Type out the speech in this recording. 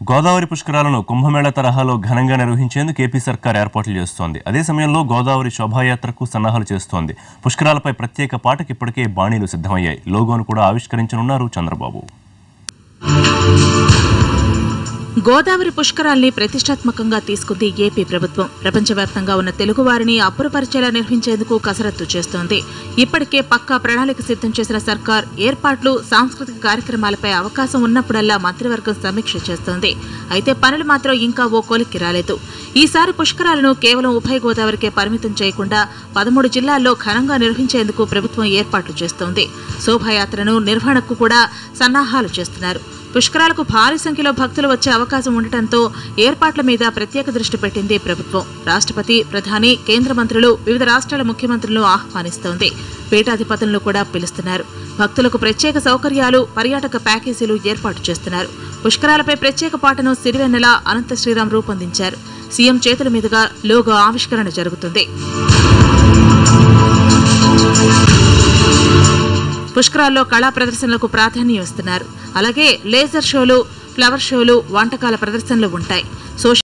గోదావరి పుష్కరాలను కుంభమేళ తరహాలో ఘనంగా నిర్వహించేందుకు ఏపీ సర్కార్ ఏర్పాట్లు చేస్తోంది. అదే సమయంలో గోదావరి శోభాయాత్రకు సన్నాహాలు చేస్తోంది. పుష్కరాలపై ప్రత్యేక పాటకు ఇప్పటికే బాణీలు సిద్ధమయ్యాయి. లోగోను కూడా ఆవిష్కరించనున్నారు చంద్రబాబు. గోదావరి పుష్కరాల్ని ప్రతిష్టాత్మకంగా తీసుకుంది ఏపీ ప్రభుత్వం. ప్రపంచవ్యాప్తంగా ఉన్న తెలుగువారిని అప్పురపరిచేలా నిర్వహించేందుకు కసరత్తు చేస్తోంది. ఇప్పటికే పక్కా ప్రణాళిక సిద్ధం చేసిన సర్కార్ ఏర్పాట్లు, సాంస్కృతిక కార్యక్రమాలపై అవకాశం ఉన్నప్పుడల్లా మంత్రివర్గం సమీక్ష చేస్తోంది. అయితే పనులు మాత్రం ఇంకా ఓ కొలిక్కి రాలేదు. ఈసారి పుష్కరాలను కేవలం ఉభయ గోదావరికే పరిమితం చేయకుండా 13 జిల్లాల్లో ఘనంగా నిర్వహించేందుకు ప్రభుత్వం ఏర్పాట్లు చేస్తోంది. శోభాయాత్రను నిర్వహణకు కూడా సన్నాహాలు చేస్తున్నారు. పుష్కరాలకు భారీ సంఖ్యలో భక్తులు వచ్చే అవకాశం ఉండటంతో ఏర్పాట్ల మీద ప్రత్యేక దృష్టి పెట్టింది ప్రభుత్వం. రాష్ట్రపతి, ప్రధాని, కేంద్ర మంత్రులు, వివిధ రాష్ట్రాల ముఖ్యమంత్రులను ఆహ్వానిస్తోంది. పీఠాధిపతులను కూడా పిలుస్తున్నారు. భక్తులకు ప్రత్యేక సౌకర్యాలు, పర్యాటక ప్యాకేజీలు ఏర్పాటు చేస్తున్నారు. పుష్కరాలపై ప్రత్యేక పాటను సిరివెన్నెల, అనంత శ్రీరామ్ రూపొందించారు. సీఎం చేతుల మీదుగా లోగో ఆవిష్కరణ జరుగుతుంది. పుష్కరాల్లో కళా ప్రదర్శనలకు ప్రాధాన్యం ఇస్తున్నారు. అలాగే లేజర్ షోలు, ఫ్లవర్ షోలు, వంటకాల ప్రదర్శనలు ఉంటాయి.